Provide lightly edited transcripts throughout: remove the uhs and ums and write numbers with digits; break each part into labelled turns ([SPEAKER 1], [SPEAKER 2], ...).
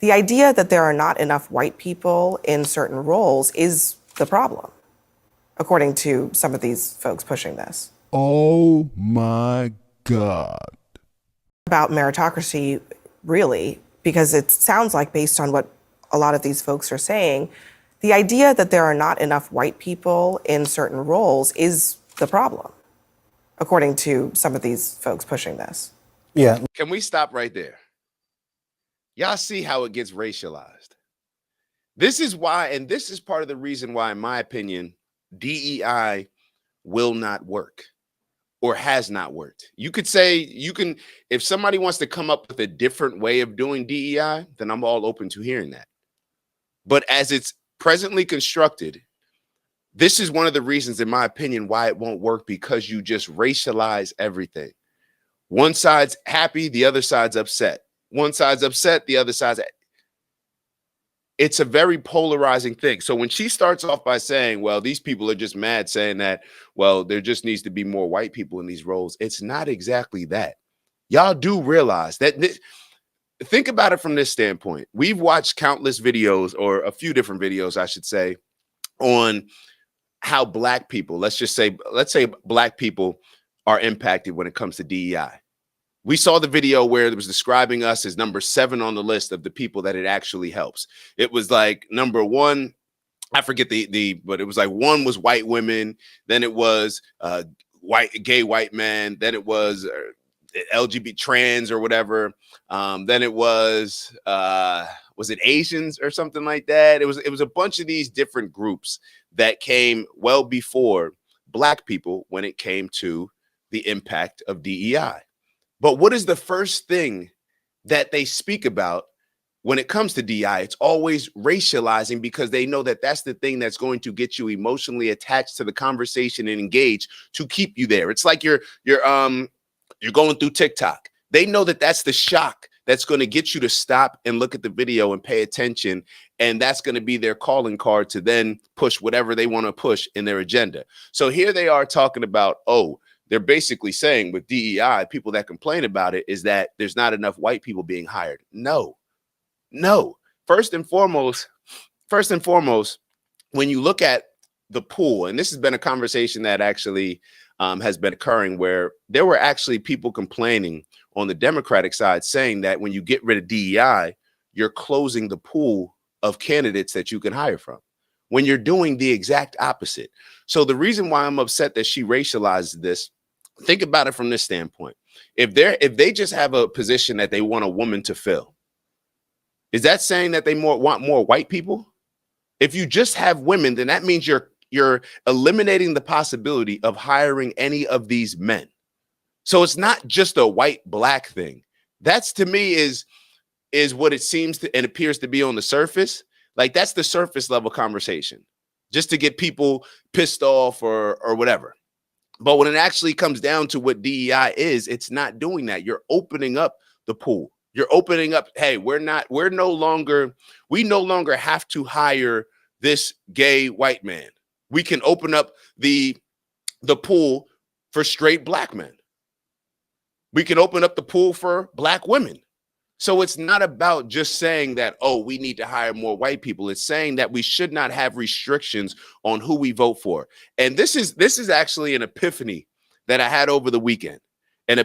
[SPEAKER 1] The idea that there are not enough white people in certain roles is the problem, according to some of these folks pushing this.
[SPEAKER 2] Oh my God.
[SPEAKER 1] About meritocracy, really, because it sounds like, based on what a lot of these folks are saying, the idea that there are not enough white people in certain roles is the problem, according to some of these folks pushing this.
[SPEAKER 3] Yeah.
[SPEAKER 4] Can we stop right there? Y'all see how it gets racialized. This is why, and this is part of the reason why, in my opinion, DEI will not work or has not worked. You could say, if somebody wants to come up with a different way of doing DEI, then I'm all open to hearing that. But as it's presently constructed, this is one of the reasons, in my opinion, why it won't work, because you just racialize everything. One side's happy, the other side's upset. One side's upset, the other side's... It's a very polarizing thing. So when she starts off by saying, well, these people are just mad, saying that, well, there just needs to be more white people in these roles, it's not exactly that. Y'all do realize that... Think about it from this standpoint. We've watched countless videos, or a few different videos, I should say, on how Black people, let's say Black people are impacted when it comes to DEI. We saw the video where it was describing us as number 7 on the list of the people that it actually helps. It was like number 1, I forget but it was like 1 was white women, then it was gay white men, then it was LGBT trans or whatever. Then it was it Asians or something like that? It was a bunch of these different groups that came well before Black people when it came to the impact of DEI. But what is the first thing that they speak about when it comes to DEI? It's always racializing, because they know that that's the thing that's going to get you emotionally attached to the conversation and engaged to keep you there. It's like you're going through TikTok. They know that that's the shock that's going to get you to stop and look at the video and pay attention. And that's going to be their calling card to then push whatever they want to push in their agenda. So here they are talking about, they're basically saying with DEI, people that complain about it, is that there's not enough white people being hired. No. First and foremost, when you look at the pool, and this has been a conversation that actually has been occurring, where there were actually people complaining on the Democratic side, saying that when you get rid of DEI, you're closing the pool of candidates that you can hire from, when you're doing the exact opposite. So the reason why I'm upset that she racialized this, think about it from this standpoint. If they just have a position that they want a woman to fill, is that saying that they want more white people? If you just have women, then that means you're eliminating the possibility of hiring any of these men. So it's not just a white-Black thing. That's, to me, is what it seems to and appears to be on the surface. Like, that's the surface level conversation, just to get people pissed off or whatever. But when it actually comes down to what DEI is, it's not doing that. You're opening up the pool. You're opening up, hey, we no longer have to hire this gay white man. We can open up the pool for straight Black men. We can open up the pool for Black women. So it's not about just saying that, we need to hire more white people. It's saying that we should not have restrictions on who we vote for. And this is actually an epiphany that I had over the weekend. And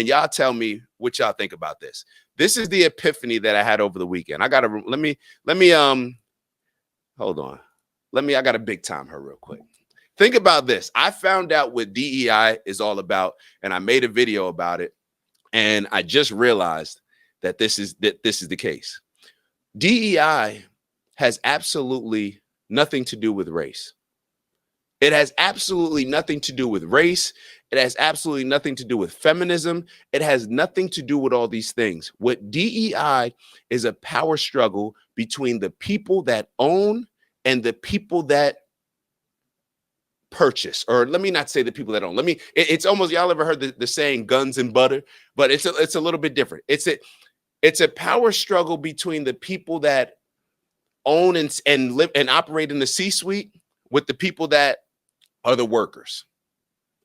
[SPEAKER 4] y'all tell me what y'all think about this. This is the epiphany that I had over the weekend. I gotta hold on. I gotta big time her real quick. Think about this. I found out what DEI is all about, and I made a video about it. And I just realized that this is the case. DEI has absolutely nothing to do with race. It has absolutely nothing to do with race. It has absolutely nothing to do with feminism. It has nothing to do with all these things. What DEI is a power struggle between the people that own and the people that purchase, or let me not say the people that own. It's almost, y'all ever heard the saying guns and butter? But it's a little bit different. It's a power struggle between the people that own and live and operate in the C-suite with the people that are the workers.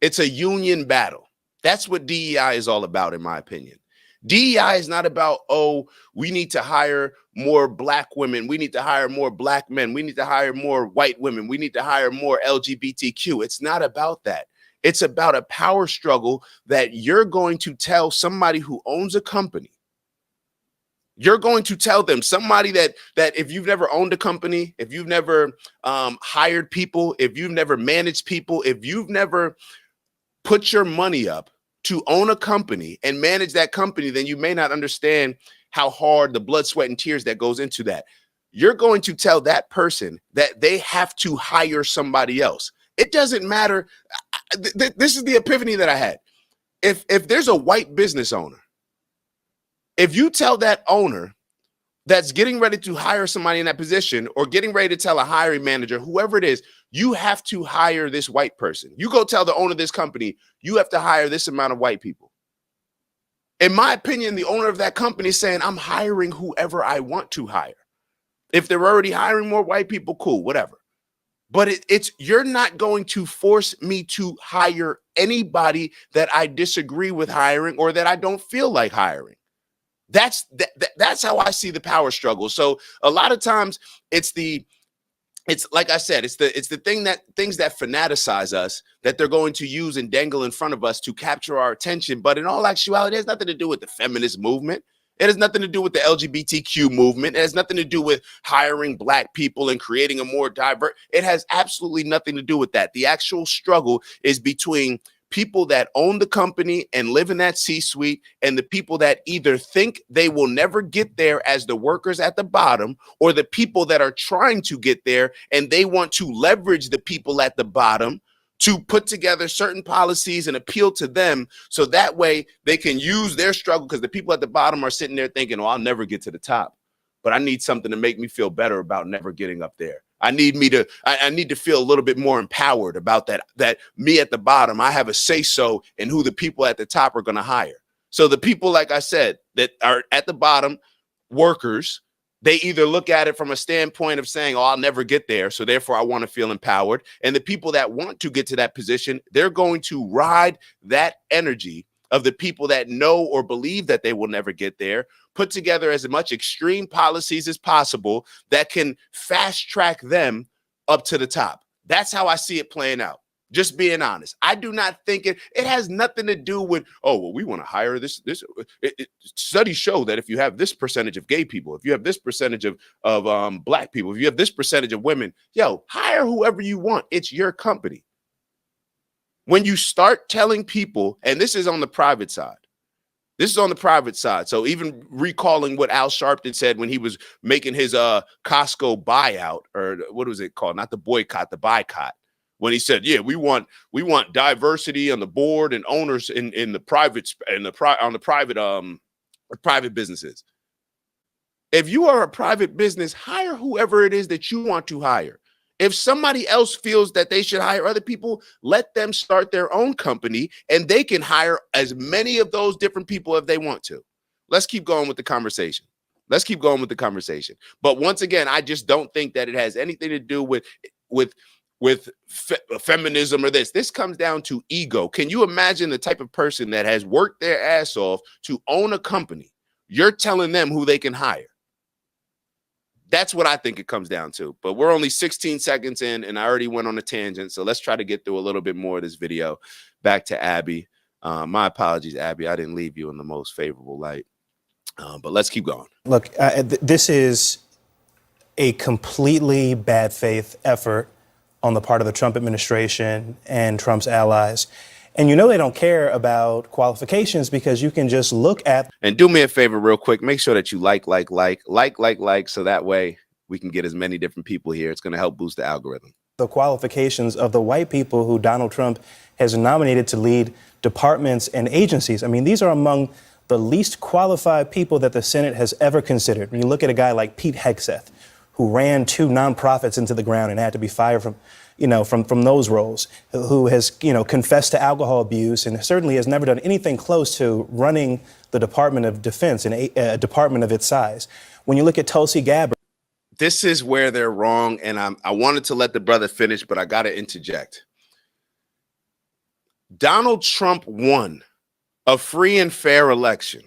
[SPEAKER 4] It's a union battle. That's what DEI is all about, in my opinion. DEI is not about, oh, we need to hire more Black women. We need to hire more Black men. We need to hire more white women. We need to hire more LGBTQ. It's not about that. It's about a power struggle that you're going to tell somebody who owns a company. You're going to tell them, somebody that if you've never owned a company, if you've never hired people, if you've never managed people, if you've never put your money up to own a company and manage that company, then you may not understand how hard the blood, sweat, and tears that goes into that. You're going to tell that person that they have to hire somebody else. It doesn't matter. This is the epiphany that I had. If there's a white business owner, if you tell that owner that's getting ready to hire somebody in that position, or getting ready to tell a hiring manager, whoever it is, you have to hire this white person. You go tell the owner of this company, you have to hire this amount of white people. In my opinion, the owner of that company is saying, I'm hiring whoever I want to hire. If they're already hiring more white people, cool, whatever. But it's you're not going to force me to hire anybody that I disagree with hiring or that I don't feel like hiring. That's how I see the power struggle. So a lot of times it's like I said, it's the things that fanaticize us, that they're going to use and dangle in front of us to capture our attention. But in all actuality, it has nothing to do with the feminist movement. It has nothing to do with the LGBTQ movement. It has nothing to do with hiring Black people and creating a more diverse. It has absolutely nothing to do with that. The actual struggle is between people that own the company and live in that C-suite, and the people that either think they will never get there as the workers at the bottom, or the people that are trying to get there and they want to leverage the people at the bottom to put together certain policies and appeal to them, so that way they can use their struggle, because the people at the bottom are sitting there thinking, oh, I'll never get to the top, but I need something to make me feel better about never getting up there. I need to feel a little bit more empowered about that me at the bottom, I have a say so in who the people at the top are going to hire. So the people, like I said, that are at the bottom, workers, they either look at it from a standpoint of saying, oh, I'll never get there, so therefore I want to feel empowered. And the people that want to get to that position, they're going to ride that energy of the people that know or believe that they will never get there, put together as much extreme policies as possible that can fast track them up to the top. That's how I see it playing out. Just being honest. I do not think it has nothing to do with, oh, well, we want to hire this. Studies show that if you have this percentage of gay people, if you have this percentage of Black people, if you have this percentage of women, hire whoever you want. It's your company. When you start telling people, and this is on the private side, so even recalling what Al Sharpton said when he was making his Costco buyout, or what was it called? Not the boycott, the boycott. When he said, yeah, we want diversity on the board and owners in the private businesses. If you are a private business, hire whoever it is that you want to hire. If somebody else feels that they should hire other people, let them start their own company and they can hire as many of those different people if they want to. Let's keep going with the conversation. But once again, I just don't think that it has anything to do with feminism or this. This comes down to ego. Can you imagine the type of person that has worked their ass off to own a company? You're telling them who they can hire. That's what I think it comes down to. But we're only 16 seconds in, and I already went on a tangent. So let's try to get through a little bit more of this video. Back to Abby. My apologies, Abby. I didn't leave you in the most favorable light. But let's keep going.
[SPEAKER 3] Look, this is a completely bad faith effort on the part of the Trump administration and Trump's allies. And you know they don't care about qualifications, because you can just look at.
[SPEAKER 4] And do me a favor real quick. Make sure that you like, so that way we can get as many different people here. It's going to help boost the algorithm.
[SPEAKER 3] The qualifications of the white people who Donald Trump has nominated to lead departments and agencies. I mean, these are among the least qualified people that the Senate has ever considered. When you look at a guy like Pete Hegseth, who ran 2 nonprofits into the ground and had to be fired from those roles, who has, confessed to alcohol abuse and certainly has never done anything close to running the Department of Defense, a department of its size. When you look at Tulsi Gabbard.
[SPEAKER 4] This is where they're wrong, and I wanted to let the brother finish, but I got to interject. Donald Trump won a free and fair election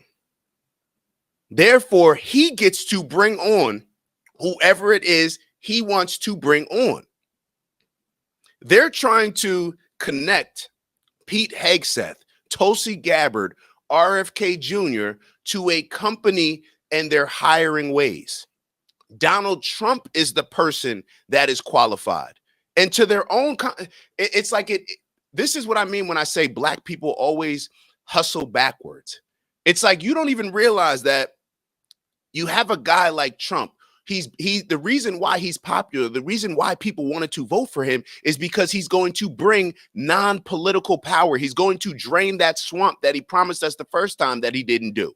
[SPEAKER 4] Therefore, he gets to bring on whoever it is he wants to bring on. They're trying to connect Pete Hegseth, Tulsi Gabbard, RFK Jr. to a company and their hiring ways. Donald Trump is the person that is qualified. And to their own, it's like this is what I mean when I say black people always hustle backwards. It's like you don't even realize that you have a guy like Trump. The reason why he's popular, the reason why people wanted to vote for him is because he's going to bring non-political power. He's going to drain that swamp that he promised us the first time that he didn't do.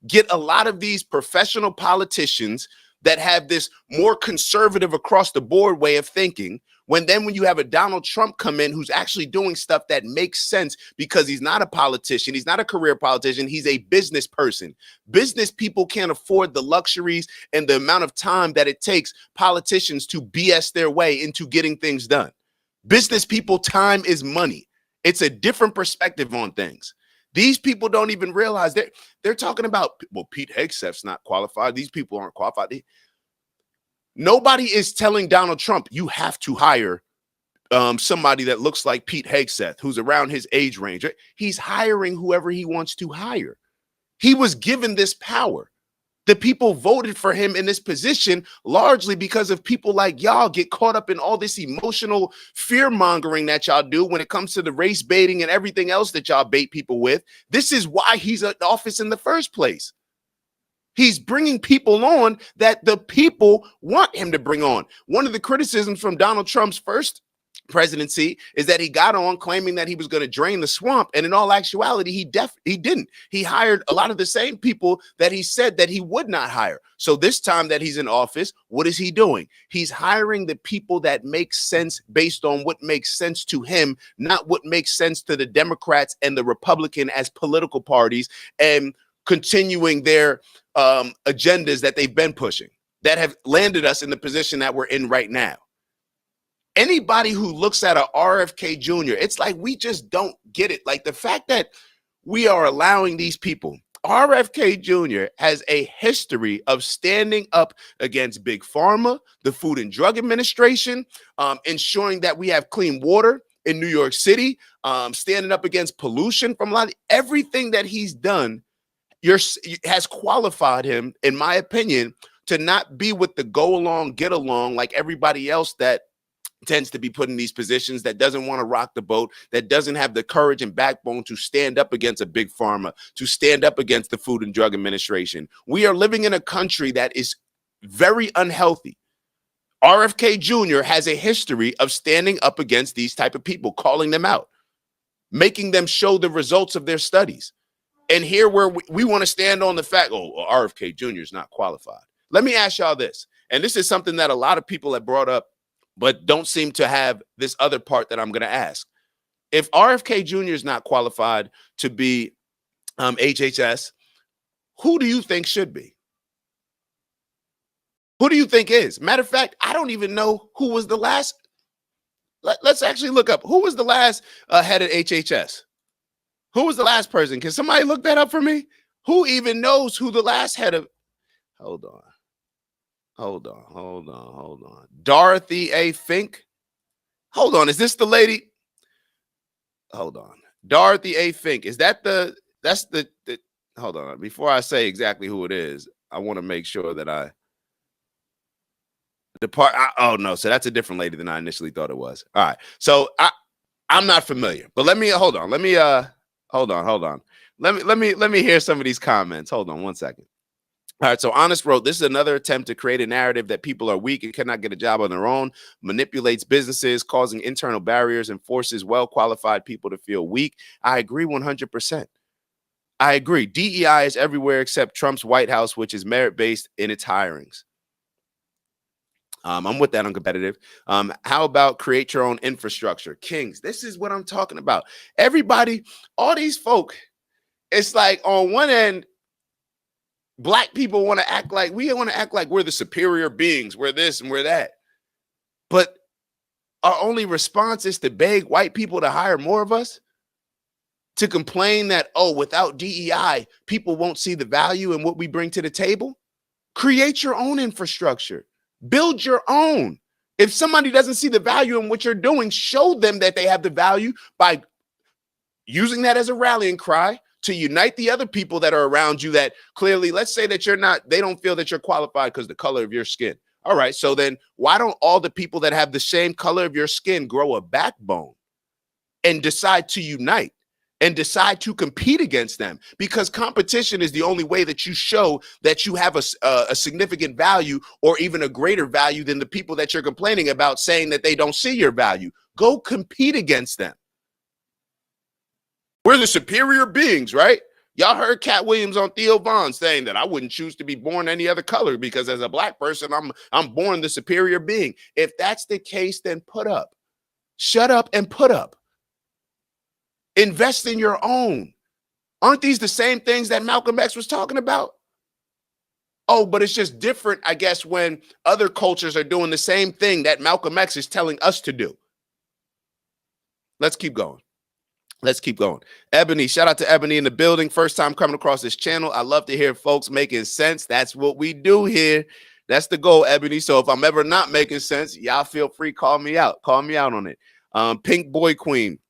[SPEAKER 4] Get a lot of these professional politicians that have this more conservative across the board way of thinking. When you have a Donald Trump come in who's actually doing stuff that makes sense because he's not a politician, he's not a career politician, he's a business person. Business people can't afford the luxuries and the amount of time that it takes politicians to BS their way into getting things done. Business people, time is money. It's a different perspective on things. These people don't even realize they're talking about, well, Pete Hegseth's not qualified. These people aren't qualified. Nobody is telling Donald Trump, you have to hire somebody that looks like Pete Hegseth, who's around his age range. He's hiring whoever he wants to hire. He was given this power. The people voted for him in this position largely because of people like y'all get caught up in all this emotional fear mongering that y'all do when it comes to the race baiting and everything else that y'all bait people with. This is why he's in office in the first place. He's bringing people on that the people want him to bring on. One of the criticisms from Donald Trump's first presidency is that he got on claiming that he was going to drain the swamp. And in all actuality, he didn't. He hired a lot of the same people that he said that he would not hire. So this time that he's in office, what is he doing? He's hiring the people that make sense based on what makes sense to him, not what makes sense to the Democrats and the Republican as political parties, and continuing their agendas that they've been pushing that have landed us in the position that we're in right now. Anybody who looks at a RFK Jr., it's like we just don't get it. Like the fact that we are allowing these people, RFK Jr. has a history of standing up against Big Pharma, the Food and Drug Administration, ensuring that we have clean water in New York City, standing up against pollution from everything that he's done has qualified him, in my opinion, to not be with the go along, get along like everybody else that tends to be put in these positions, that doesn't want to rock the boat, that doesn't have the courage and backbone to stand up against a big pharma, to stand up against the Food and Drug Administration. We are living in a country that is very unhealthy. RFK Jr. has a history of standing up against these type of people, calling them out, making them show the results of their studies. And here where we want to stand on the fact, RFK Jr. is not qualified. Let me ask y'all this, and this is something that a lot of people have brought up, but don't seem to have this other part that I'm going to ask. If RFK Jr. is not qualified to be HHS, who do you think should be? Who do you think is? Matter of fact, I don't even know who was the last. Let's actually look up. Who was the last head of HHS? Who was the last person? Can somebody look that up for me? Who even knows who the last head of? Hold on. Dorothy A. Fink. Hold on. Is this the lady? Hold on. Dorothy A. Fink. Is that that's the hold on. Before I say exactly who it is, I want to make sure that oh no, so that's a different lady than I initially thought it was. All right. So I'm not familiar, but let me hold on. Let me hear some of these comments. Hold on one second. All right, so Honest wrote, this is another attempt to create a narrative that people are weak and cannot get a job on their own, manipulates businesses, causing internal barriers, and forces well-qualified people to feel weak. I agree 100%. I agree. DEI is everywhere except Trump's White House, which is merit-based in its hirings. I'm with that on competitive. How about create your own infrastructure? Kings, this is what I'm talking about. Everybody, all these folk, it's like on one end, Black people want to act like we're the superior beings. We're this and we're that. But our only response is to beg white people to hire more of us. to complain that, oh, without DEI, people won't see the value in what we bring to the table. Create your own infrastructure. Build your own. If somebody doesn't see the value in what you're doing, show them that they have the value by using that as a rallying cry to unite the other people that are around you that clearly, let's say that they don't feel that you're qualified because the color of your skin. All right, so then why don't all the people that have the same color of your skin grow a backbone and decide to unite and decide to compete against them? Because competition is the only way that you show that you have a significant value or even a greater value than the people that you're complaining about, saying that they don't see your value. Go compete against them. We're the superior beings, right? Y'all heard Cat Williams on Theo Von saying that I wouldn't choose to be born any other color because as a black person, I'm born the superior being. If that's the case, then put up. Shut up and put up. Invest in your own. Aren't these the same things that Malcolm X was talking about? Oh, but it's just different, I guess, when other cultures are doing the same thing that Malcolm X is telling us to do. Let's keep going. Let's keep going. Ebony, shout out to Ebony in the building. First time coming across this channel. I love to hear folks making sense. That's what we do here. That's the goal, Ebony. So if I'm ever not making sense, y'all feel free, call me out. Call me out on it. Pink Boy Queen.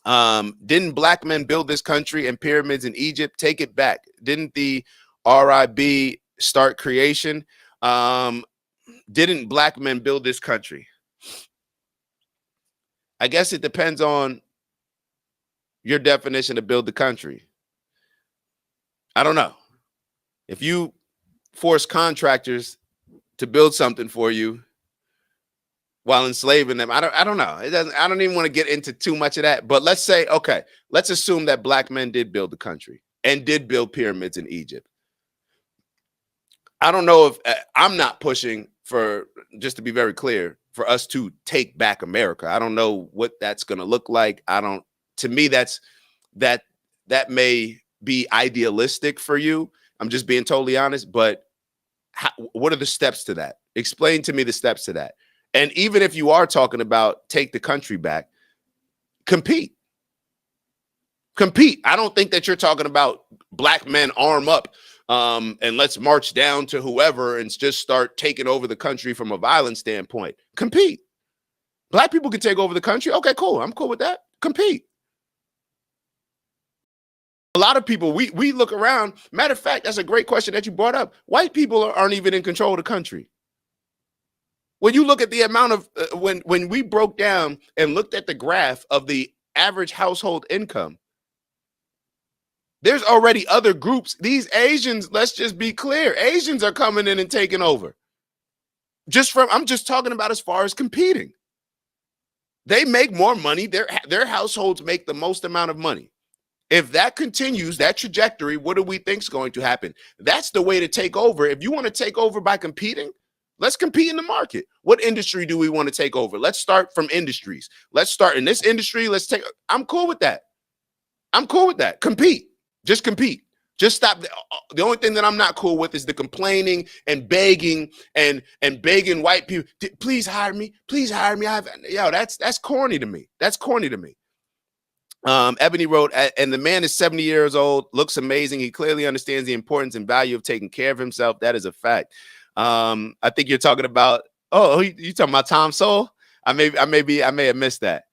[SPEAKER 4] Didn't black men build this country and pyramids in Egypt? Take it back. Didn't the RIB start creation? Didn't black men build this country? I guess it depends on your definition to build the country. I don't know. If you force contractors to build something for you while enslaving them, I don't know. I don't even want to get into too much of that. But let's say, okay, let's assume that black men did build the country and did build pyramids in Egypt. I don't know if I'm not pushing for, just to be very clear, for us to take back America. I don't know what that's going to look like. To me, that may be idealistic for you. I'm just being totally honest, but what are the steps to that? Explain to me the steps to that. And even if you are talking about take the country back, compete. I don't think that you're talking about black men arm up and let's march down to whoever and just start taking over the country from a violent standpoint. Compete. Black people can take over the country. Okay, cool. I'm cool with that. Compete. A lot of people, we look around. Matter of fact, that's a great question that you brought up. White people aren't even in control of the country. When you look at the amount of, when we broke down and looked at the graph of the average household income, there's already other groups. These Asians, let's just be clear, Asians are coming in and taking over. I'm just talking about as far as competing. They make more money. Their households make the most amount of money. If that continues, that trajectory, what do we think is going to happen? That's the way to take over. If you want to take over by competing, let's compete in the market. What industry do we want to take over? Let's start from industries. Let's start in this industry. I'm cool with that. Compete. Just compete. Just stop. The only thing that I'm not cool with is the complaining and begging and begging white people, please hire me. Please hire me. That's corny to me. That's corny to me. Ebony wrote, and the man is 70 years old, looks amazing. He clearly understands the importance and value of taking care of himself. That is a fact. I think you're talking about, you talking about Tom Sowell? I may have missed that.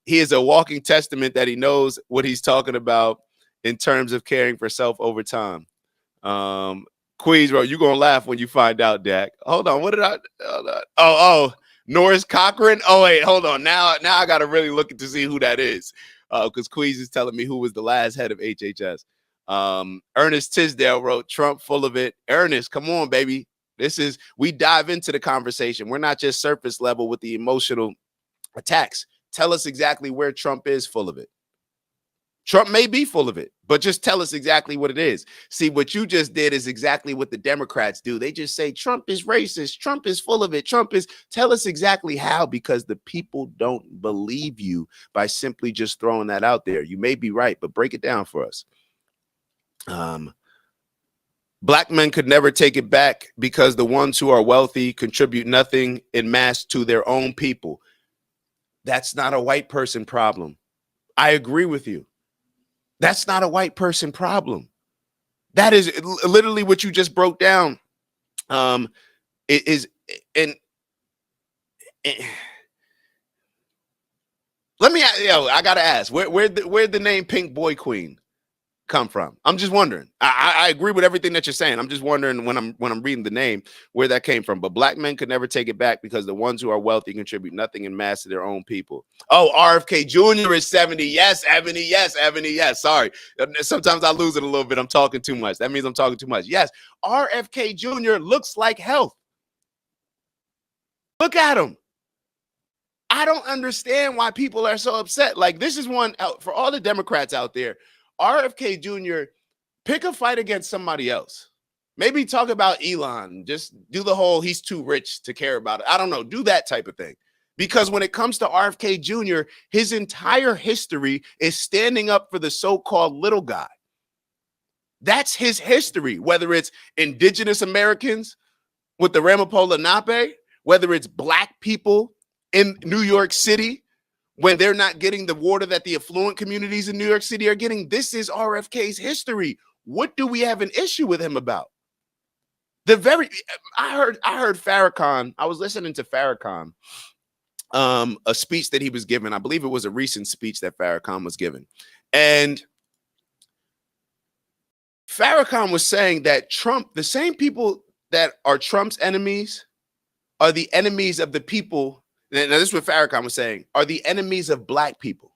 [SPEAKER 4] He is a walking testament that he knows what he's talking about in terms of caring for self over time. Queens wrote, you're gonna laugh when you find out, Dak. Hold on, what did I? Norris Cochran. Oh wait, hold on. Now I gotta really look to see who that is, because Queens is telling me who was the last head of HHS. Ernest Tisdale wrote, Trump full of it. Ernest, come on, baby. We dive into the conversation. We're not just surface level with the emotional attacks. Tell us exactly where Trump is full of it. Trump may be full of it, but just tell us exactly what it is. See, what you just did is exactly what the Democrats do. They just say Trump is racist. Trump is full of it. Tell us exactly how, because the people don't believe you by simply just throwing that out there. You may be right, but break it down for us. Black men could never take it back because the ones who are wealthy contribute nothing in mass to their own people. That's not a white person problem. I agree with you. That's not a white person problem. That is literally what you just broke down. It is, and let me, I gotta ask, where'd the name Pink Boy Queen come from? I'm just wondering. I agree with everything that you're saying. I'm just wondering when I'm reading the name where that came from. But black men could never take it back because the ones who are wealthy contribute nothing in mass to their own people. Oh, RFK Jr. is 70. Yes, Ebony. Yes, Ebony. Yes. Sorry. Sometimes I lose it a little bit. I'm talking too much. That means I'm talking too much. Yes, RFK Jr. looks like health. Look at him. I don't understand why people are so upset. Like, this is one out for all the Democrats out there. RFK Jr., pick a fight against somebody else. Maybe talk about Elon. Just do the whole he's too rich to care about it. I don't know. Do that type of thing. Because when it comes to RFK Jr., his entire history is standing up for the so-called little guy. That's his history, whether it's indigenous Americans with the Ramapola Nape, whether it's black people in New York City, when they're not getting the water that the affluent communities in New York City are getting. This is RFK's history. What do we have an issue with him about? I heard Farrakhan. I was listening to Farrakhan, a speech that he was given. I believe it was a recent speech that Farrakhan was given. And Farrakhan was saying that Trump, the same people that are Trump's enemies, are the enemies of the people. Now, this is what Farrakhan was saying, are the enemies of black people.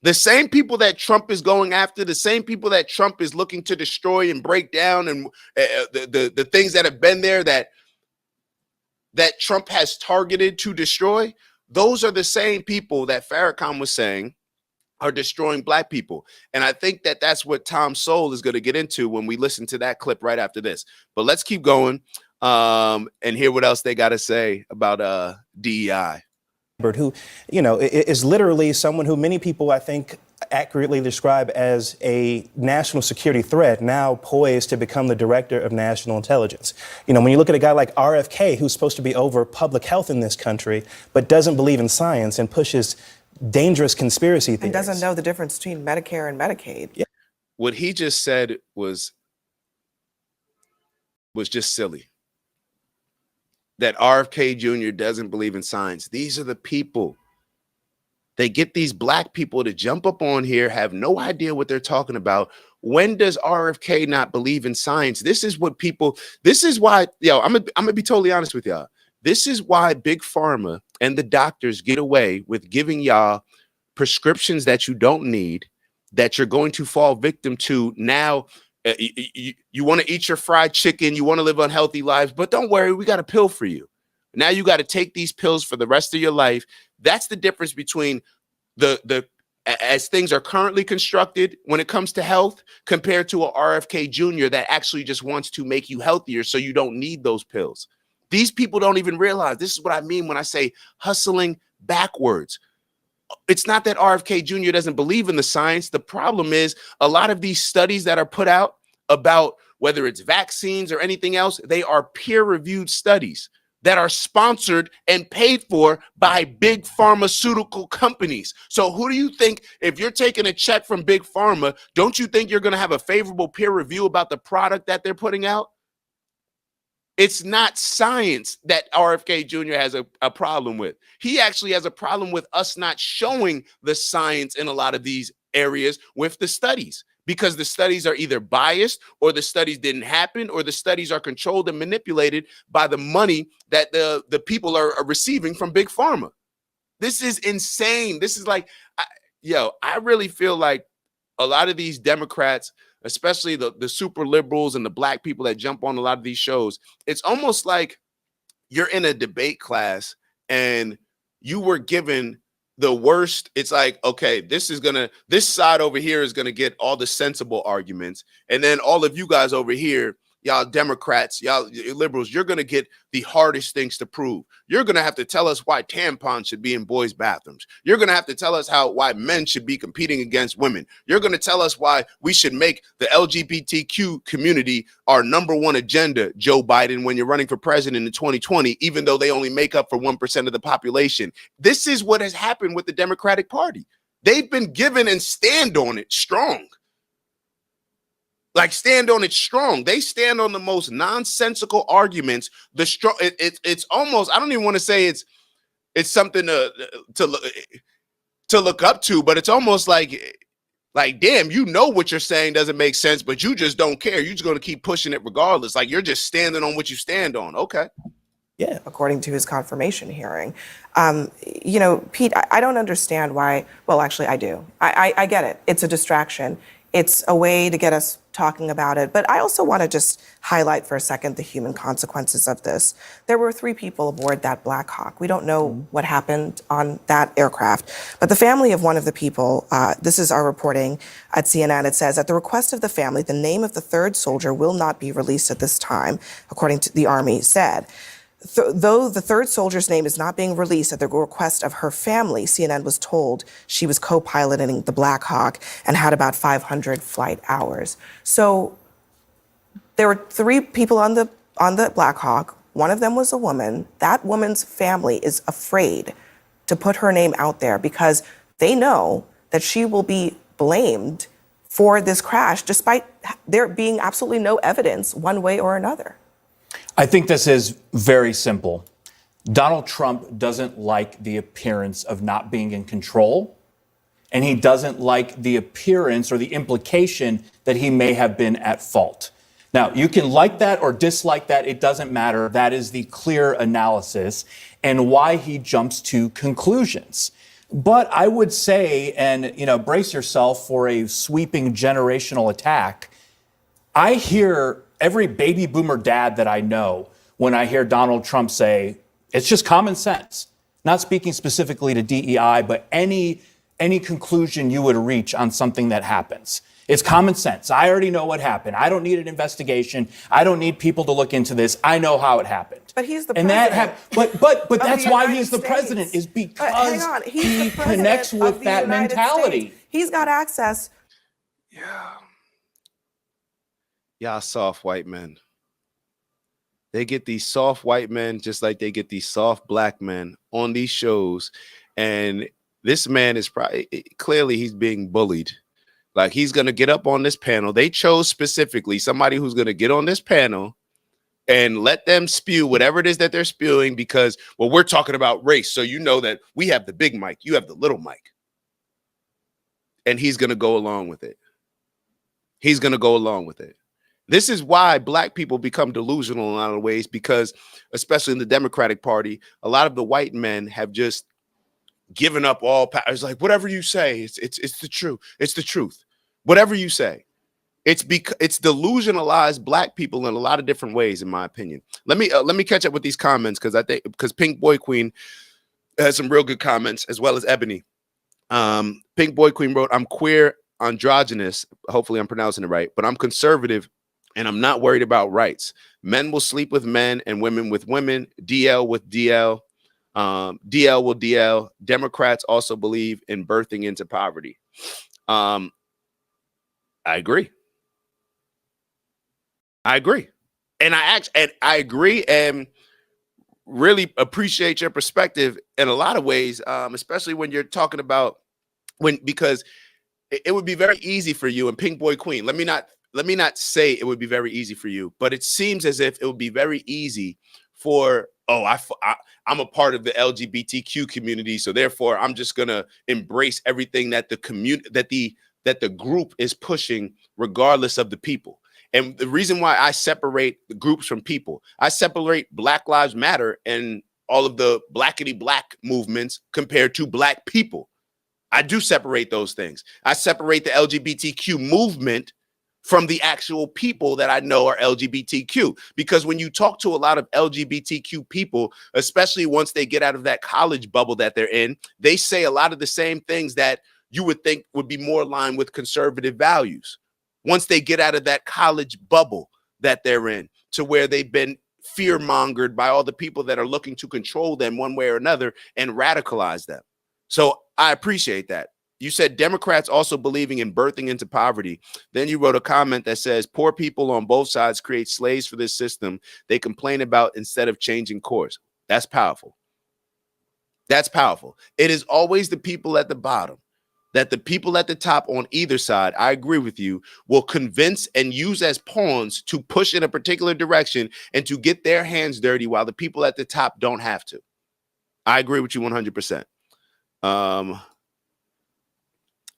[SPEAKER 4] The same people that Trump is going after, the same people that Trump is looking to destroy and break down, and the things that have been there that Trump has targeted to destroy, those are the same people that Farrakhan was saying are destroying black people. And I think that that's what Tom Sowell is going to get into when we listen to that clip right after this. But let's keep going. And hear what else they got to say about DEI.
[SPEAKER 3] Who, is literally someone who many people, I think, accurately describe as a national security threat, now poised to become the director of national intelligence. When you look at a guy like RFK, who's supposed to be over public health in this country, but doesn't believe in science and pushes dangerous conspiracy theories.
[SPEAKER 1] And doesn't know the difference between Medicare and Medicaid.
[SPEAKER 3] Yeah.
[SPEAKER 4] What he just said was just silly. That RFK Jr. doesn't believe in science. These are the people. They get these black people to jump up on here, have no idea what they're talking about. When does RFK not believe in science? This is what people, this is why, I'm gonna be totally honest with y'all. This is why Big Pharma and the doctors get away with giving y'all prescriptions that you don't need, that you're going to fall victim to now. You want to eat your fried chicken, you want to live unhealthy lives, but don't worry, we got a pill for you. Now you got to take these pills for the rest of your life. That's the difference between the as things are currently constructed when it comes to health compared to a RFK Jr. that actually just wants to make you healthier so you don't need those pills. These people don't even realize, this is what I mean when I say hustling backwards. It's not that RFK Jr. doesn't believe in the science. The problem is a lot of these studies that are put out about whether it's vaccines or anything else, they are peer-reviewed studies that are sponsored and paid for by big pharmaceutical companies. So who do you think, if you're taking a check from Big Pharma, don't you think you're going to have a favorable peer review about the product that they're putting out? It's not science that RFK Jr. has a problem with. He actually has a problem with us not showing the science in a lot of these areas with the studies, because the studies are either biased or the studies didn't happen or the studies are controlled and manipulated by the money that the people are receiving from Big Pharma. This is insane. This is like, I really feel like a lot of these Democrats, especially the super liberals and the black people that jump on a lot of these shows, it's almost like you're in a debate class and you were given the worst. It's like, okay, this side over here is gonna get all the sensible arguments, and then all of you guys over here, y'all Democrats, y'all liberals, you're gonna get the hardest things to prove. You're gonna have to tell us why tampons should be in boys' bathrooms. You're gonna have to tell us why men should be competing against women. You're gonna tell us why we should make the LGBTQ community our #1 agenda, Joe Biden, when you're running for president in 2020, even though they only make up for 1% of the population. This is what has happened with the Democratic Party. They've been given and stand on it strong. Like stand on it strong. They stand on the most nonsensical arguments. The strong. It's almost. I don't even want to say it's something to look up to, but it's almost like damn, you know what you're saying doesn't make sense, but you just don't care. You're just going to keep pushing it regardless. Like you're just standing on what you stand on. Okay.
[SPEAKER 3] Yeah.
[SPEAKER 1] According to his confirmation hearing. Pete, I don't understand why. Well, actually, I do. I get it. It's a distraction. It's a way to get us talking about it. But I also want to just highlight for a second the human consequences of this. There were 3 people aboard that Black Hawk. We don't know what happened on that aircraft. But the family of one of the people, this is our reporting at CNN, it says, at the request of the family, the name of the 3rd soldier will not be released at this time, according to the Army said. Though the 3rd soldier's name is not being released at the request of her family, CNN was told she was co-piloting the Black Hawk and had about 500 flight hours. So there were 3 people on the Black Hawk. One of them was a woman. That woman's family is afraid to put her name out there because they know that she will be blamed for this crash, despite there being absolutely no evidence one way or another.
[SPEAKER 5] I think this is very simple. Donald Trump doesn't like the appearance of not being in control, and he doesn't like the appearance or the implication that he may have been at fault. Now, you can like that or dislike that. It doesn't matter. That is the clear analysis and why he jumps to conclusions. But I would say, and brace yourself for a sweeping generational attack. I hear every baby boomer dad that I know when I hear Donald Trump say, it's just common sense. Not speaking specifically to DEI, but any conclusion you would reach on something that happens. It's common sense. I already know what happened. I don't need an investigation. I don't need people to look into this. I know how it happened.
[SPEAKER 1] But he's the
[SPEAKER 5] and
[SPEAKER 1] president.
[SPEAKER 5] But that's why
[SPEAKER 1] United
[SPEAKER 5] he's the
[SPEAKER 1] States.
[SPEAKER 5] president, is because
[SPEAKER 1] Hang on. He's
[SPEAKER 5] he
[SPEAKER 1] the president
[SPEAKER 5] connects
[SPEAKER 1] of
[SPEAKER 5] with
[SPEAKER 1] the
[SPEAKER 5] that
[SPEAKER 1] United
[SPEAKER 5] mentality.
[SPEAKER 1] States. He's got access.
[SPEAKER 4] Yeah. Y'all soft white men. They get these soft white men just like they get these soft black men on these shows. And this man is clearly he's being bullied. Like he's going to get up on this panel. They chose specifically somebody who's going to get on this panel and let them spew whatever it is that they're spewing because, well, we're talking about race. So you know that we have the big mic. You have the little mic. And he's going to go along with it. He's going to go along with it. This is why black people become delusional in a lot of ways, because especially in the Democratic Party, a lot of the white men have just given up all power. It's like, whatever you say, it's the truth. It's the truth. Whatever you say. It's delusionalized black people in a lot of different ways, in my opinion. Let me catch up with these comments because Pink Boy Queen has some real good comments, as well as Ebony. Pink Boy Queen wrote, I'm queer, androgynous. Hopefully I'm pronouncing it right, but I'm conservative and I'm not worried about rights. Men will sleep with men and women with women. DL with DL. DL will DL. Democrats also believe in birthing into poverty. I agree. And I agree and really appreciate your perspective in a lot of ways, especially when you're talking about because it would be very easy for you, and Pink Boy Queen, let me not say it would be very easy for you, but it seems as if it would be very easy for, I'm a part of the LGBTQ community, so therefore I'm just gonna embrace everything that the group is pushing, regardless of the people. And the reason why I separate the groups from people, I separate Black Lives Matter and all of the blackity black movements compared to black people. I do separate those things. I separate the LGBTQ movement from the actual people that I know are LGBTQ. Because when you talk to a lot of LGBTQ people, especially once they get out of that college bubble that they're in, they say a lot of the same things that you would think would be more aligned with conservative values. Once they get out of that college bubble that they're in, to where they've been fear-mongered by all the people that are looking to control them one way or another and radicalize them. So I appreciate that. You said Democrats also believing in birthing into poverty. Then you wrote a comment that says poor people on both sides create slaves for this system they complain about instead of changing course. That's powerful. That's powerful. It is always the people at the bottom that the people at the top on either side, I agree with you, will convince and use as pawns to push in a particular direction and to get their hands dirty while the people at the top don't have to. I agree with you 100%.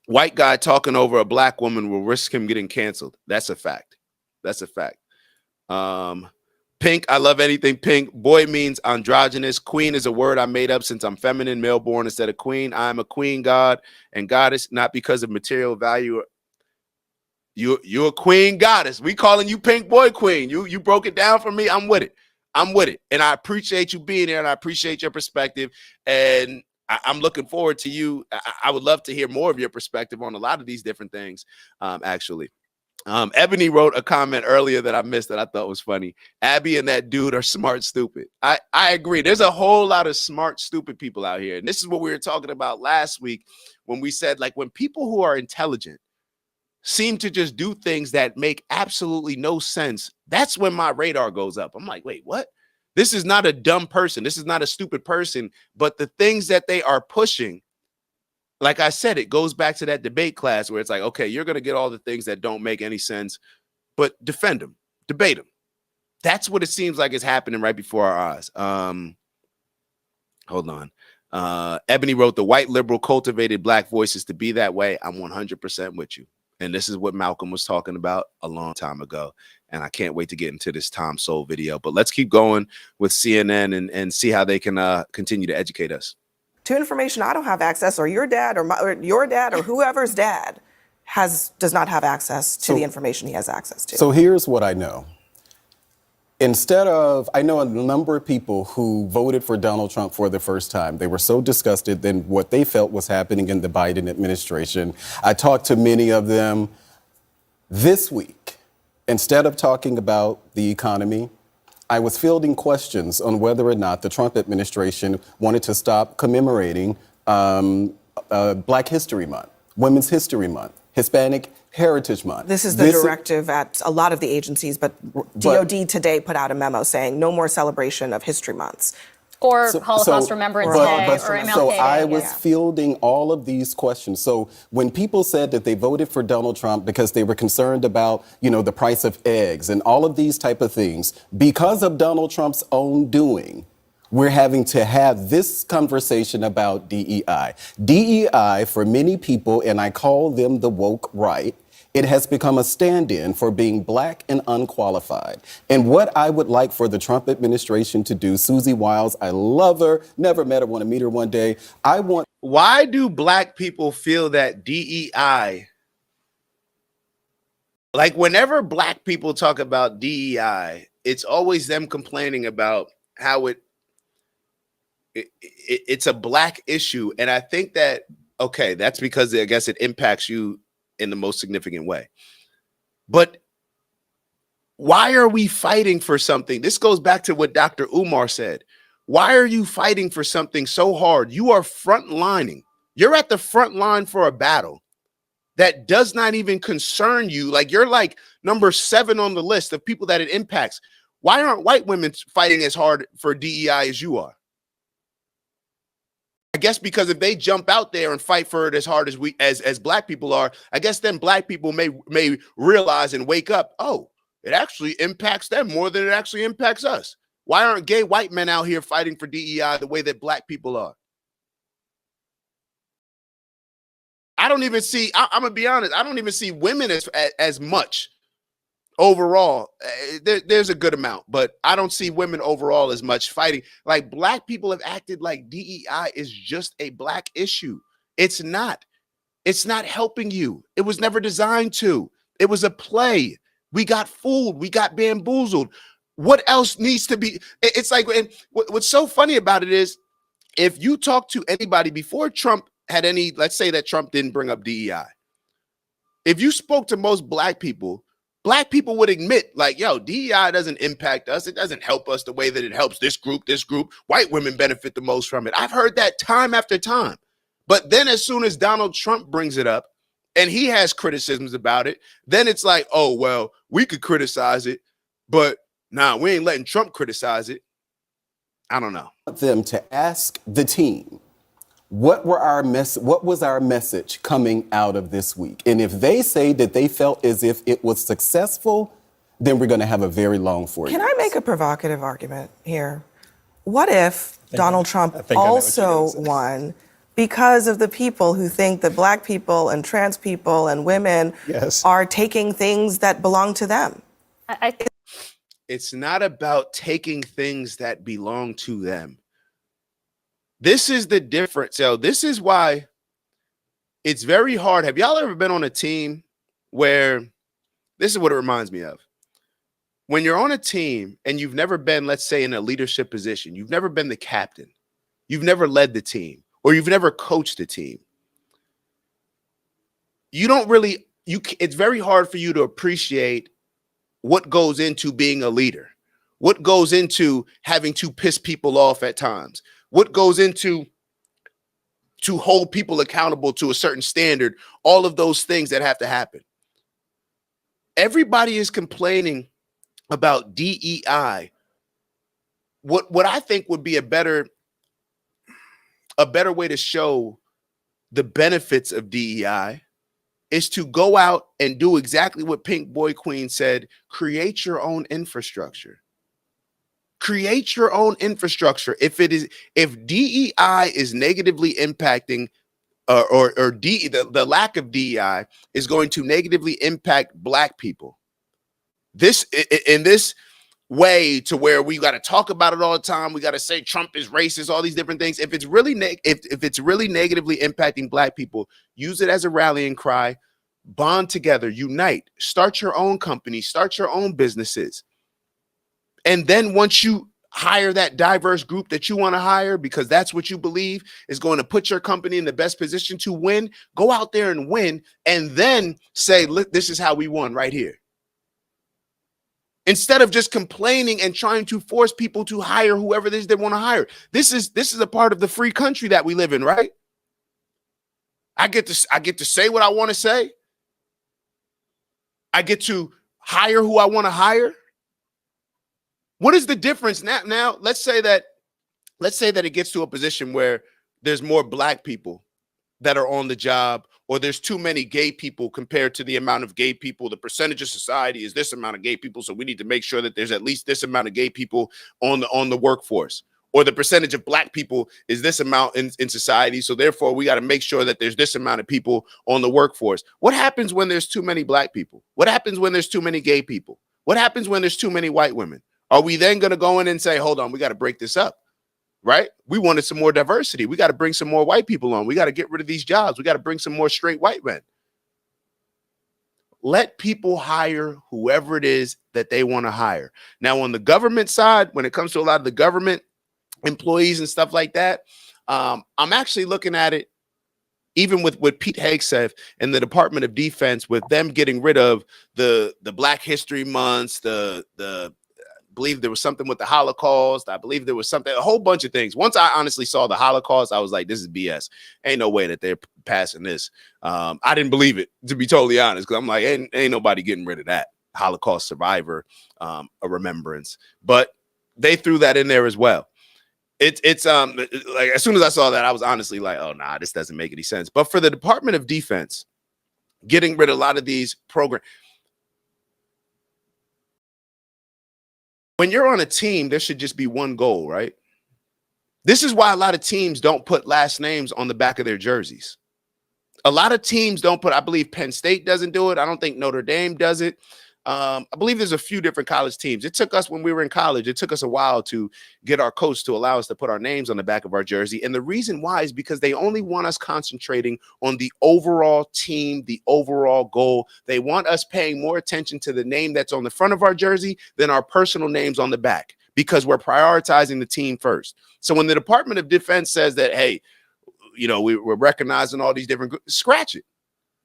[SPEAKER 4] White guy talking over a black woman will risk him getting canceled. That's a fact. That's a fact. Pink, I love anything pink. Boy means androgynous. Queen is a word I made up since I'm feminine, male born instead of queen. I am a queen god and goddess, not because of material value. You're a queen goddess. We calling you pink boy queen. You broke it down for me. I'm with it. I'm with it. And I appreciate you being here and I appreciate your perspective. And I'm looking forward to you. I would love to hear more of your perspective on a lot of these different things, actually. Ebony wrote a comment earlier that I missed that I thought was funny. Abby and that dude are smart, stupid. I agree. There's a whole lot of smart, stupid people out here. And this is what we were talking about last week when we said, like, when people who are intelligent seem to just do things that make absolutely no sense, that's when my radar goes up. I'm like, wait, what? This is not a dumb person. This is not a stupid person. But the things that they are pushing, like I said, it goes back to that debate class where it's like, okay, you're going to get all the things that don't make any sense, but defend them, debate them. That's what it seems like is happening right before our eyes. Hold on. Ebony wrote, the white liberal cultivated black voices to be that way. I'm 100% with you. And this is what Malcolm was talking about a long time ago. And I can't wait to get into this Tom Sowell video. But let's keep going with CNN and see how they can continue to educate us.
[SPEAKER 1] To information I don't have access, or your dad, or your dad, or whoever's dad does not have access to the information he has access to.
[SPEAKER 6] So here's what I know. I know a number of people who voted for Donald Trump for the first time. They were so disgusted than what they felt was happening in the Biden administration. I talked to many of them this week. Instead of talking about the economy, I was fielding questions on whether or not the Trump administration wanted to stop commemorating Black History Month, Women's History Month, Hispanic Heritage Month.
[SPEAKER 1] This is the directive at a lot of the agencies, but DOD today put out a memo saying no more celebration of history months.
[SPEAKER 7] Or Holocaust Remembrance Day or MLK
[SPEAKER 6] So
[SPEAKER 7] Day.
[SPEAKER 6] I was fielding all of these questions. So when people said that they voted for Donald Trump because they were concerned about, the price of eggs and all of these type of things, because of Donald Trump's own doing, we're having to have this conversation about DEI. DEI, for many people, and I call them the woke right, it has become a stand-in for being black and unqualified. And what I would like for the Trump administration to do, Susie Wiles, I love her, never met her, want to meet her one day.
[SPEAKER 4] Why do black people feel that DEI, like whenever black people talk about DEI, it's always them complaining about how it's a black issue. And I think that, okay, that's because I guess it impacts you in the most significant way. But why are we fighting for something? This goes back to what Dr. Umar said. Why are you fighting for something so hard? You are frontlining. You're at the front line for a battle that does not even concern you. Like, you're like number 7 on the list of people that it impacts. Why aren't white women fighting as hard for DEI as you are? I guess because if they jump out there and fight for it as hard as as black people are, I guess then black people may realize and wake up, oh, it actually impacts them more than it actually impacts us. Why aren't gay white men out here fighting for DEI the way that black people are? I don't even see, I'm gonna be honest, I don't even see women as much overall. There's a good amount, but I don't see women overall as much fighting. Like, black people have acted like DEI is just a black issue. It's not helping you. It was never designed to. It was a play. We got fooled. We got bamboozled. What else needs to be? It's like, and what's so funny about it is, if you talk to anybody before Trump had any, let's say that Trump didn't bring up DEI. If you spoke to most black people would admit, like, yo, DEI doesn't impact us. It doesn't help us the way that it helps this group. White women benefit the most from it. I've heard that time after time. But then as soon as Donald Trump brings it up and he has criticisms about it, then it's like, oh, well, we could criticize it, but nah, we ain't letting Trump criticize it. I don't know.
[SPEAKER 6] Them to ask the team, what was our message coming out of this week? And if they say that they felt as if it was successful, then we're going to have a very long 4 years.
[SPEAKER 1] Can I make a provocative argument here? What if Donald Trump also won because of the people who think that Black people and trans people and women are taking things that belong to them?
[SPEAKER 4] It's not about taking things that belong to them. This is the difference. So this is why it's very hard. Have y'all ever been on a team where, this is what it reminds me of. When you're on a team and you've never been, let's say, in a leadership position, you've never been the captain, you've never led the team, or you've never coached a team. It's very hard for you to appreciate what goes into being a leader, what goes into having to piss people off at times, what goes into to hold people accountable to a certain standard, all of those things that have to happen. Everybody is complaining about DEI. What I think would be a better way to show the benefits of DEI is to go out and do exactly what Pink Boy Queen said: create your own infrastructure. Create your own infrastructure. If DEI is negatively impacting, the lack of DEI is going to negatively impact Black people, this way to where we got to talk about it all the time, we got to say Trump is racist, all these different things. If it's really if it's really negatively impacting Black people, use it as a rallying cry. Bond together, unite, start your own company, start your own businesses. And then once you hire that diverse group that you want to hire, because that's what you believe is going to put your company in the best position to win, go out there and win, and then say, look, this is how we won right here. Instead of just complaining and trying to force people to hire whoever it is they want to hire. This is a part of the free country that we live in, right? I get to say what I want to say. I get to hire who I want to hire. What is the difference now? Now, let's say that it gets to a position where there's more Black people that are on the job, or there's too many gay people compared to the amount of gay people. The percentage of society is this amount of gay people, so we need to make sure that there's at least this amount of gay people on the workforce. Or the percentage of Black people is this amount in society, so therefore we got to make sure that there's this amount of people on the workforce. What happens when there's too many Black people? What happens when there's too many gay people? What happens when there's too many white women? Are we then going to go in and say, hold on, we got to break this up, right? We wanted some more diversity. We got to bring some more white people on. We got to get rid of these jobs. We got to bring some more straight white men. Let people hire whoever it is that they want to hire. Now, on the government side, when it comes to a lot of the government employees and stuff like that, I'm actually looking at it even with what Pete Hegseth and the Department of Defense, with them getting rid of the Black History Months, I believe there was something with the Holocaust. I believe there was something, a whole bunch of things. Once I honestly saw the Holocaust, I was like, this is BS. Ain't no way that they're passing this. I didn't believe it, to be totally honest, because I'm like, ain't nobody getting rid of that Holocaust survivor, a remembrance. But they threw that in there as well. It's like, as soon as I saw that, I was honestly like, oh, nah, this doesn't make any sense. But for the Department of Defense, getting rid of a lot of these programs, when you're on a team, there should just be one goal, right? This is why a lot of teams don't put last names on the back of their jerseys. A lot of teams don't put, I believe Penn State doesn't do it. I don't think Notre Dame does it. I believe there's a few different college teams. It took us, when we were in college, it took us a while to get our coach to allow us to put our names on the back of our jersey. And the reason why is because they only want us concentrating on the overall team, the overall goal. They want us paying more attention to the name that's on the front of our jersey than our personal names on the back, because we're prioritizing the team first. So when the Department of Defense says that, hey, you know, we're recognizing all these different, scratch it.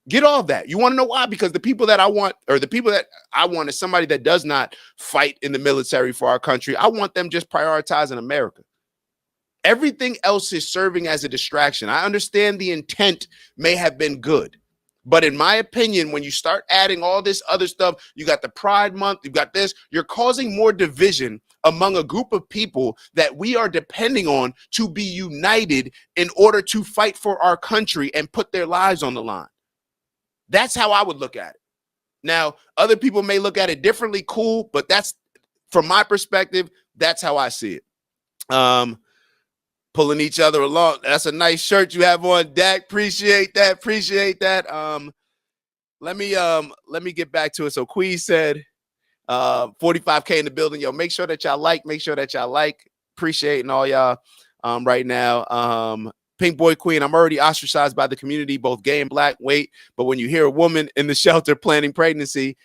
[SPEAKER 4] Get all of that. You want to know why? Because the people that I want, or the people that I want, is somebody that does not fight in the military for our country. I want them just prioritizing America. Everything else is serving as a distraction. I understand the intent may have been good, but in my opinion, when you start adding all this other stuff, you got the Pride Month, you got this, you're causing more division among a group of people that we are depending on to be united in order to fight for our country and put their lives on the line. That's how I would look at it. Now, other people may look at it differently, cool, but that's, from my perspective, that's how I see it. Pulling each other along. That's a nice shirt you have on, Dak. Appreciate that. Appreciate that. Let me get back to it. So Quee said 45K in the building. Yo, make sure that y'all like. Appreciating all y'all right now. Pink Boy Queen, I'm already ostracized by the community, both gay and black. Wait, but when you hear a woman in the shelter planning pregnancy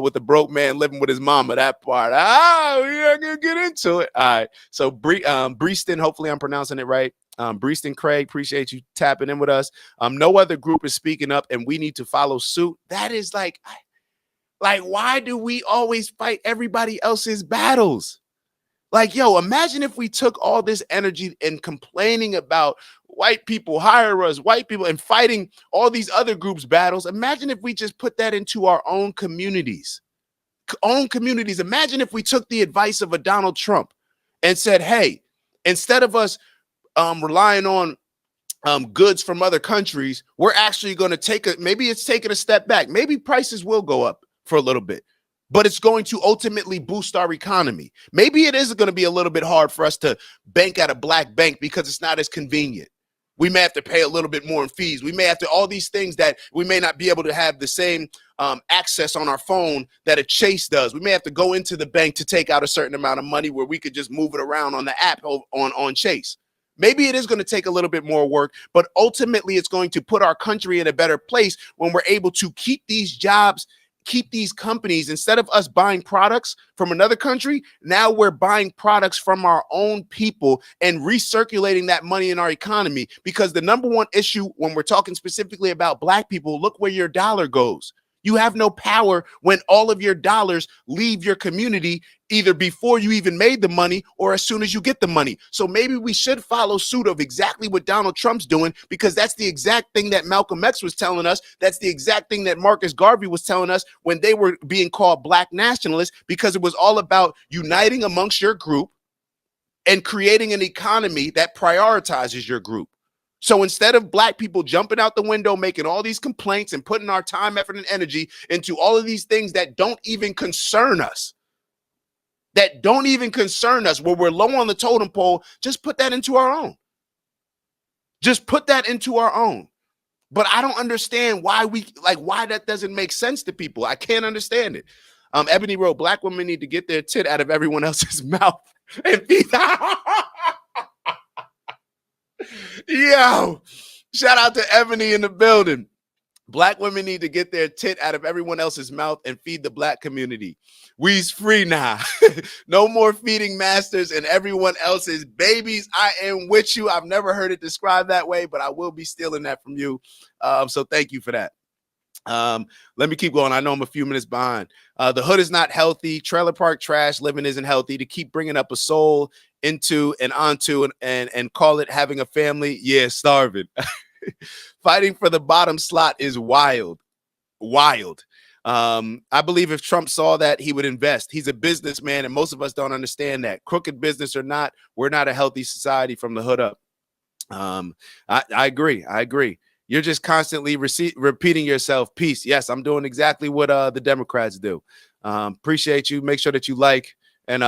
[SPEAKER 4] with a broke man living with his mama, that part, we're not gonna get into it. All right. So Breeston, hopefully I'm pronouncing it right. Breeston Craig, appreciate you tapping in with us. No other group is speaking up, and we need to follow suit. That is like, why do we always fight everybody else's battles? Like, yo, imagine if we took all this energy and complaining about white people hire us, white people, and fighting all these other groups' battles. Imagine if we just put that into our own communities. Imagine if we took the advice of a Donald Trump and said, hey, instead of us relying on goods from other countries, we're actually going to maybe it's taking a step back. Maybe prices will go up for a little bit, but it's going to ultimately boost our economy. Maybe it is going to be a little bit hard for us to bank at a black bank because it's not as convenient. We may have to pay a little bit more in fees. We may have to, all these things that we may not be able to have the same access on our phone that a Chase does. We may have to go into the bank to take out a certain amount of money where we could just move it around on the app on Chase. Maybe it is going to take a little bit more work, but ultimately it's going to put our country in a better place when we're able to keep these jobs, keep these companies. Instead of us buying products from another country, now we're buying products from our own people and recirculating that money in our economy. Because the number one issue when we're talking specifically about black people, look where your dollar goes. You have no power when all of your dollars leave your community, either before you even made the money or as soon as you get the money. So maybe we should follow suit of exactly what Donald Trump's doing, because that's the exact thing that Malcolm X was telling us. That's the exact thing that Marcus Garvey was telling us when they were being called black nationalists, because it was all about uniting amongst your group and creating an economy that prioritizes your group. So instead of black people jumping out the window, making all these complaints and putting our time, effort, and energy into all of these things that don't even concern us, where we're low on the totem pole, just put that into our own. But I don't understand why that doesn't make sense to people. I can't understand it. Ebony wrote, black women need to get their tit out of everyone else's mouth and feed. Yo, shout out to Ebony in the building. Black women need to get their tit out of everyone else's mouth and feed the black community. We's free now. No more feeding masters and everyone else's babies. I am with you. I've never heard it described that way, but I will be stealing that from you. So thank you for that. Let me keep going. I know I'm a few minutes behind. The hood is not healthy. Trailer park trash living isn't healthy. To keep bringing up a soul into and onto and call it having a family. Yeah, starving. Fighting for the bottom slot is wild. I believe if Trump saw that, he would invest. He's a businessman, and most of us don't understand that. Crooked business or not, we're not a healthy society from the hood up. I agree. You're just constantly repeating yourself. Peace. Yes, I'm doing exactly what the Democrats do. Appreciate you. Make sure that you like, and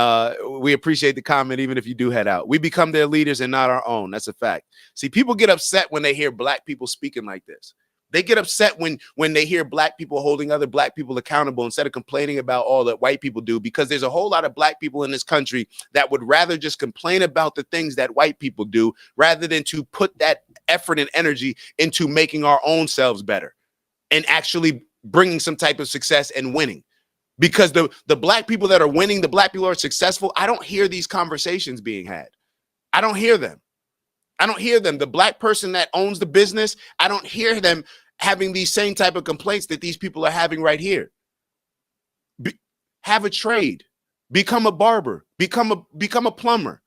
[SPEAKER 4] we appreciate the comment, even if you do head out. We become their leaders and not our own. That's a fact. See, people get upset when they hear black people speaking like this. They get upset when they hear black people holding other black people accountable instead of complaining about all that white people do, because there's a whole lot of black people in this country that would rather just complain about the things that white people do rather than to put that effort and energy into making our own selves better and actually bringing some type of success and winning. Because the black people that are winning, the black people who are successful, I don't hear these conversations being had. I don't hear them. The black person that owns the business, I don't hear them having these same type of complaints that these people are having right here. Have a trade, become a barber, become a plumber,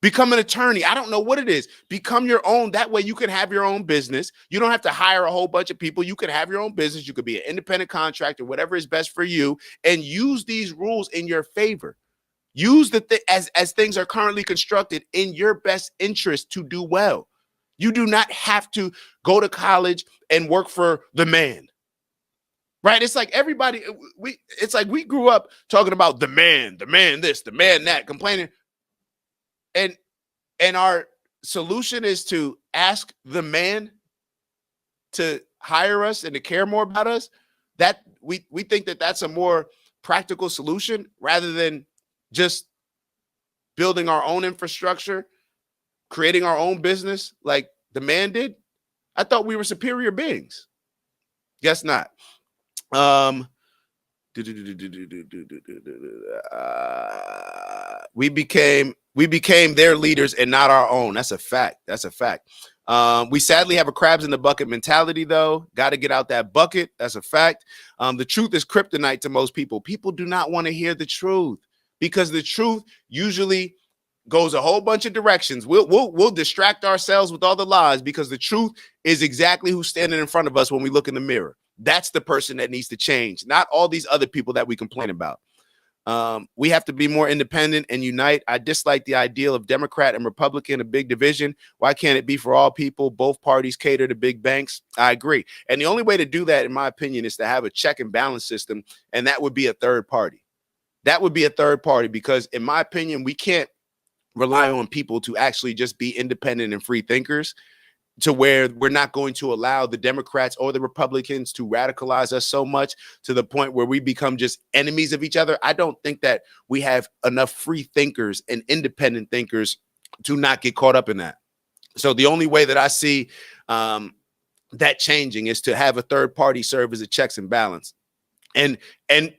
[SPEAKER 4] become an attorney. I don't know what it is. Become your own. That way you can have your own business. You don't have to hire a whole bunch of people. You can have your own business. You could be an independent contractor, whatever is best for you, and use these rules in your favor. Use as things are currently constructed in your best interest to do well. You do not have to go to college and work for the man. Right? It's like everybody, it's like we grew up talking about the man this, the man that, complaining. And our solution is to ask the man to hire us and to care more about us. That we think that that's a more practical solution rather than just building our own infrastructure, creating our own business like the man did. I thought we were superior beings. Guess not. We became their leaders and not our own. That's a fact. We sadly have a crabs in the bucket mentality, though. Got to get out that bucket. That's a fact. The truth is kryptonite to most people. People do not want to hear the truth because the truth usually goes a whole bunch of directions. We'll distract ourselves with all the lies because the truth is exactly who's standing in front of us when we look in the mirror. That's the person that needs to change, not all these other people that we complain about. We have to be more independent and unite. I dislike the ideal of Democrat and Republican, a big division. Why can't it be for all people? Both parties cater to big banks. I agree. And the only way to do that, in my opinion, is to have a check and balance system. And that would be a third party. Because in my opinion, we can't rely on people to actually just be independent and free thinkers to where we're not going to allow the Democrats or the Republicans to radicalize us so much to the point where we become just enemies of each other. I don't think that we have enough free thinkers and independent thinkers to not get caught up in that. So the only way that I see that changing is to have a third party serve as a checks and balance. And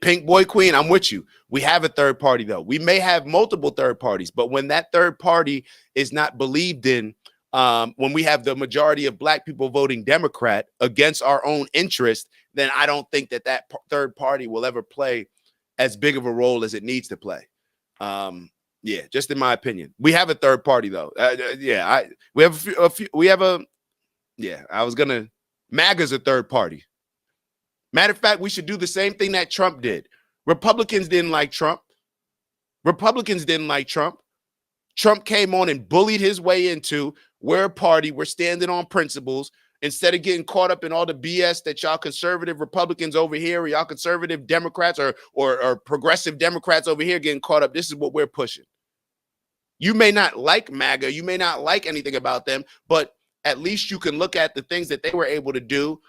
[SPEAKER 4] Pink Boy Queen, I'm with you. We have a third party, though. We may have multiple third parties, but when that third party is not believed in, when we have the majority of Black people voting Democrat against our own interest, then I don't think that third party will ever play as big of a role as it needs to play. Just in my opinion. We have a third party, though. MAGA's a third party. Matter of fact, we should do the same thing that Trump did. Republicans didn't like Trump. Trump came on and bullied his way into, we're a party, we're standing on principles. Instead of getting caught up in all the BS that y'all conservative Republicans over here, or y'all conservative Democrats or progressive Democrats over here getting caught up, this is what we're pushing. You may not like MAGA, you may not like anything about them, but at least you can look at the things that they were able to do,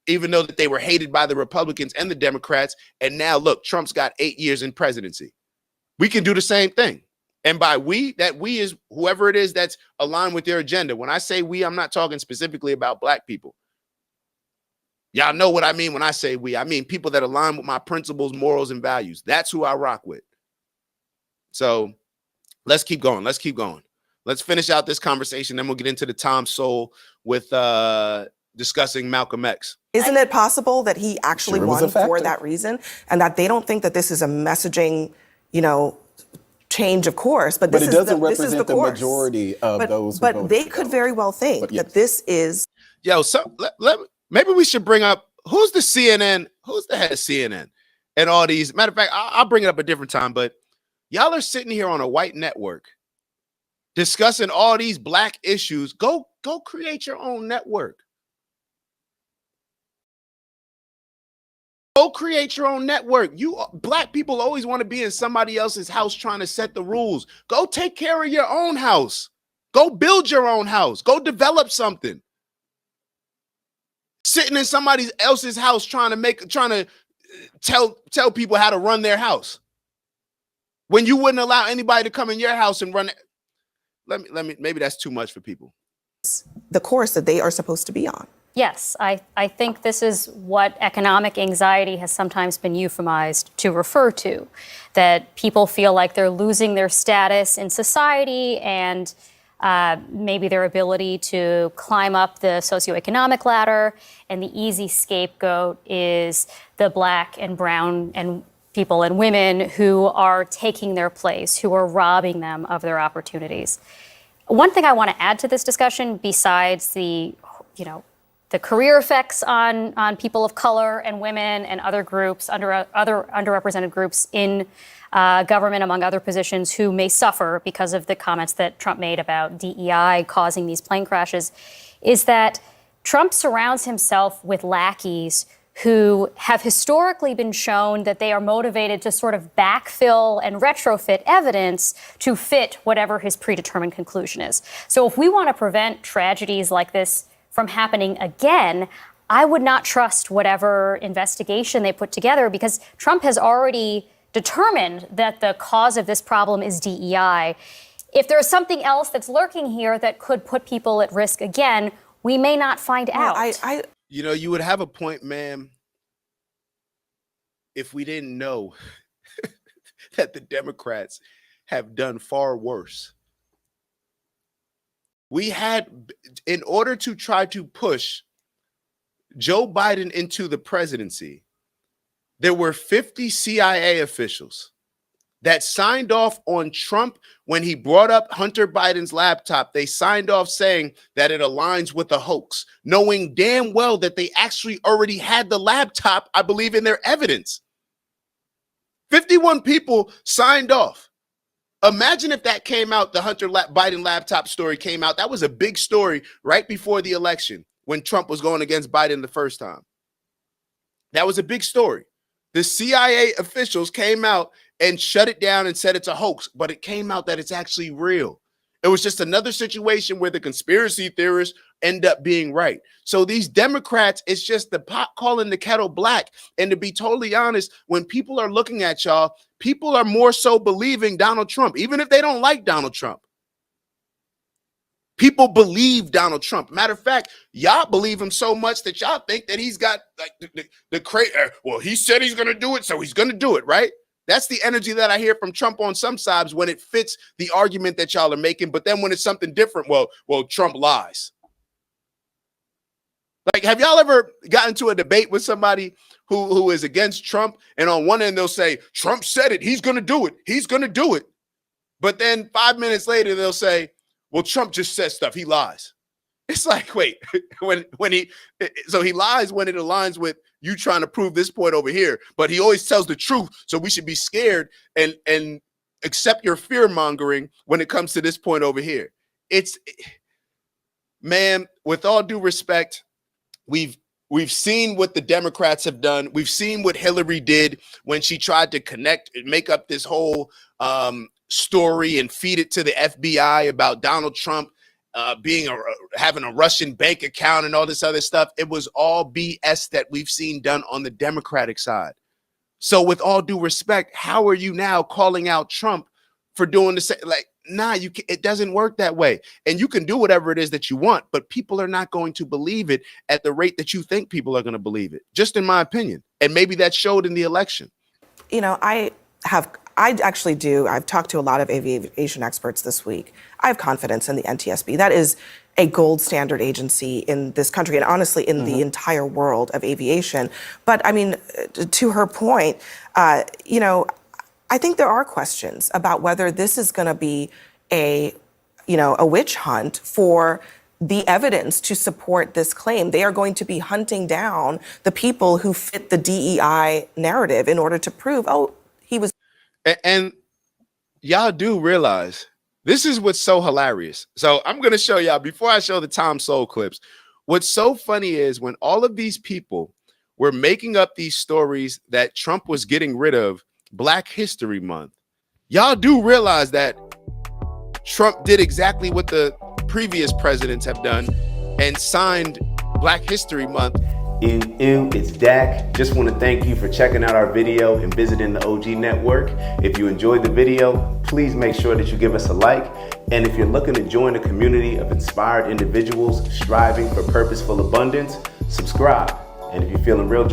[SPEAKER 4] even though that they were hated by the Republicans and the Democrats. And now look, Trump's got 8 years in presidency. We can do the same thing. And by we is whoever it is that's aligned with their agenda. When I say we, I'm not talking specifically about Black people. Y'all know what I mean when I say we. I mean people that align with my principles, morals, and values. That's who I rock with. So let's keep going. Let's finish out this conversation. Then we'll get into the Tom Sowell with discussing Malcolm X.
[SPEAKER 1] Isn't it possible that he actually won for that reason and that they don't think that this is a messaging, change of course, but it doesn't represent the majority of those. But they could very well think that this is.
[SPEAKER 4] So maybe we should bring up who's the head of CNN and all these. Matter of fact, I'll bring it up a different time, but y'all are sitting here on a white network discussing all these Black issues. Go create your own network. Go create your own network. You Black people always want to be in somebody else's house trying to set the rules. Go take care of your own house. Go build your own house. Go develop something. Sitting in somebody else's house trying to tell people how to run their house. When you wouldn't allow anybody to come in your house and run it. Let me maybe that's too much for people.
[SPEAKER 1] The course that they are supposed to be on.
[SPEAKER 7] Yes, I think this is what economic anxiety has sometimes been euphemized to refer to, that people feel like they're losing their status in society and maybe their ability to climb up the socioeconomic ladder, and the easy scapegoat is the Black and brown and people and women who are taking their place, who are robbing them of their opportunities. One thing I want to add to this discussion, besides the career effects on people of color and women and other groups, other underrepresented groups in government, among other positions, who may suffer because of the comments that Trump made about DEI causing these plane crashes, is that Trump surrounds himself with lackeys who have historically been shown that they are motivated to sort of backfill and retrofit evidence to fit whatever his predetermined conclusion is. So if we want to prevent tragedies like this from happening again, I would not trust whatever investigation they put together, because Trump has already determined that the cause of this problem is DEI. If there's something else that's lurking here that could put people at risk again, we may not find out.
[SPEAKER 4] You know, you would have a point, ma'am, if we didn't know that the Democrats have done far worse. We had, in order to try to push Joe Biden into the presidency, there were 50 CIA officials that signed off on Trump when he brought up Hunter Biden's laptop. They signed off saying that it aligns with a hoax, knowing damn well that they actually already had the laptop, I believe, in their evidence. 51 people signed off. Imagine if that came out, the Hunter Biden laptop story came out. That was a big story right before the election when Trump was going against Biden the first time. That was a big story. The CIA officials came out and shut it down and said it's a hoax, but it came out that it's actually real. It was just another situation where the conspiracy theorists end up being right. So these Democrats, it's just the pot calling the kettle black. And to be totally honest, when people are looking at y'all, people are more so believing Donald Trump, even if they don't like Donald Trump. People believe Donald Trump. Matter of fact, y'all believe him so much that y'all think that he's got like the crazy. Well, he said he's going to do it, so he's going to do it, right? That's the energy that I hear from Trump on some sides when it fits the argument that y'all are making. But then when it's something different, well, Trump lies. Like, have y'all ever gotten into a debate with somebody who is against Trump, and on one end they'll say, Trump said it, he's going to do it, he's going to do it. But then 5 minutes later they'll say, well, Trump just says stuff, he lies. It's like, wait, so he lies when it aligns with you trying to prove this point over here, but he always tells the truth. So we should be scared and accept your fear mongering when it comes to this point over here. Man, with all due respect, we've seen what the Democrats have done. We've seen what Hillary did when she tried to connect and make up this whole story and feed it to the FBI about Donald Trump having a Russian bank account and all this other stuff. It was all BS that we've seen done on the Democratic side. So with all due respect, how are you now calling out Trump for doing the same? Like, nah, it doesn't work that way. And you can do whatever it is that you want, but people are not going to believe it at the rate that you think people are going to believe it, just in my opinion. And maybe that showed in the election.
[SPEAKER 1] You know, I actually do. I've talked to a lot of aviation experts this week. I have confidence in the NTSB. That is a gold standard agency in this country and honestly in the entire world of aviation. But I mean, to her point, you know, I think there are questions about whether this is going to be a witch hunt for the evidence to support this claim. They are going to be hunting down the people who fit the DEI narrative in order to prove, oh, he was.
[SPEAKER 4] And y'all do realize this is what's so hilarious. So I'm going to show y'all, before I show the Tom Sowell clips, what's so funny is when all of these people were making up these stories that Trump was getting rid of Black History Month, y'all do realize that Trump did exactly what the previous presidents have done and signed Black History Month.
[SPEAKER 8] It's Dak. Just want to thank you for checking out our video and visiting the OG Network. If you enjoyed the video, please make sure that you give us a like. And if you're looking to join a community of inspired individuals striving for purposeful abundance, subscribe. And if you're feeling real